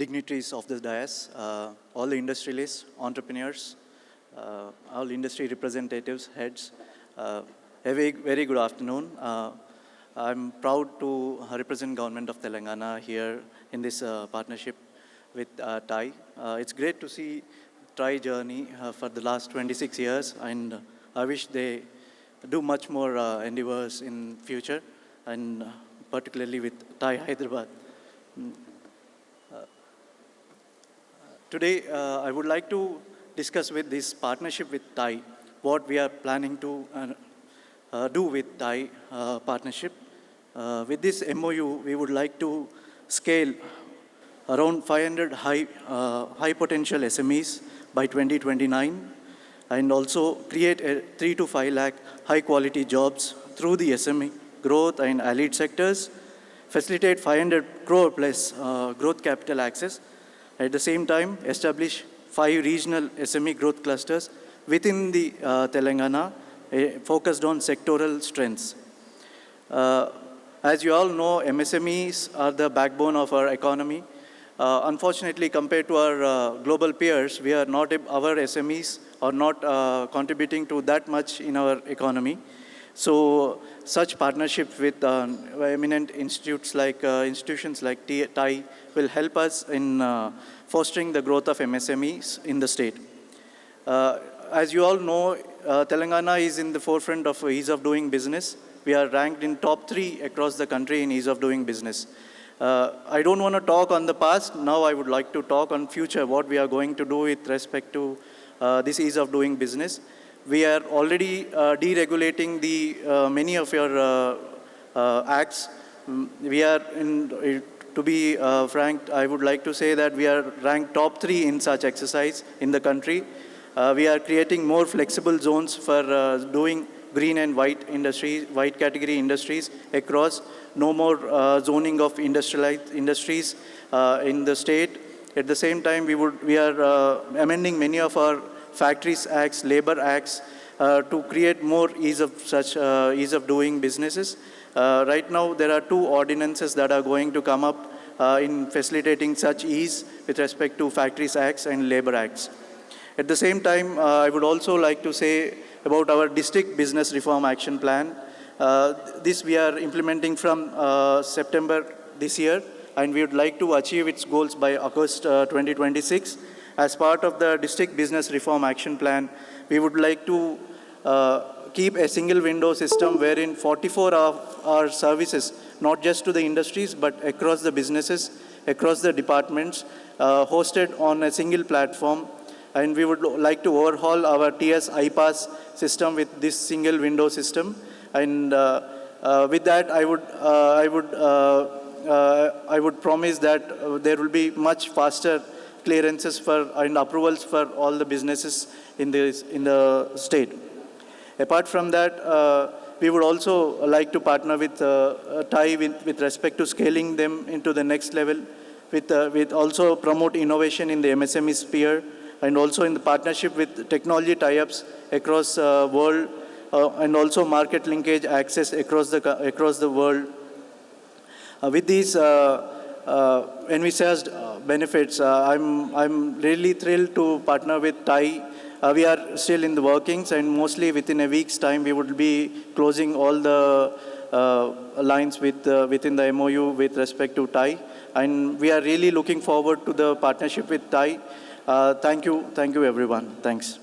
dignitaries of the dais, all the industrialists, entrepreneurs, all industry representatives, heads. A very good afternoon. I'm proud to represent Government of Telangana here in this partnership with TAI. It's great to see TAI journey for the last 26 years, and I wish they do much more endeavors in future, and particularly with TAI Hyderabad. Today, I would like to discuss with this partnership with TAI, what we are planning to do with TAI partnership. With this MOU, we would like to scale around 500 high potential SMEs by 2029, and also create a 3 to 5 lakh high quality jobs through the SME growth and allied sectors, facilitate 500 crore plus growth capital access. At the same time, establish 5 regional SME growth clusters within the Telangana, focused on sectoral strengths. As you all know, MSMEs are the backbone of our economy. Unfortunately, compared to our global peers, our SMEs are not contributing to that much in our economy. So such partnerships with eminent institutions like TAI will help us in fostering the growth of MSMEs in the state. As you all know, Telangana is in the forefront of ease of doing business. We are ranked in top 3 across the country in ease of doing business. I don't want to talk on the past. Now I would like to talk on future, what we are going to do with respect to this ease of doing business. We are already deregulating the many of your acts. We are to be frank, I would like to say that we are ranked top 3 in such exercise in the country. We are creating more flexible zones for doing green and white industries, white category industries across. No more zoning of industrialized industries in the state. At the same time, we are amending many of our factories acts, labor acts to create more ease of doing businesses. Right now, there are 2 ordinances that are going to come up in facilitating such ease with respect to factories acts and labor acts. At the same time, I would also like to say about our district business reform action plan. This we are implementing from September this year, and we would like to achieve its goals by August 2026. As part of the district business reform action plan, we would like to keep a single window system wherein 44 of our services, not just to the industries, but across the businesses, across the departments, hosted on a single platform. And we would like to overhaul our TS iPass system with this single window system. And with that, I would promise that there will be much faster clearances and approvals for all the businesses in the state. Apart from that, we would also like to partner with TAI with respect to scaling them into the next level, with also promote innovation in the MSME sphere, and also in the partnership with technology tie-ups across world, and also market linkage access across the world. With these envisaged benefits, I'm really thrilled to partner with TAI. We are still in the workings, and mostly within a week's time, we would be closing all the lines within the MOU with respect to TAI. And we are really looking forward to the partnership with TAI. Thank you everyone. Thanks.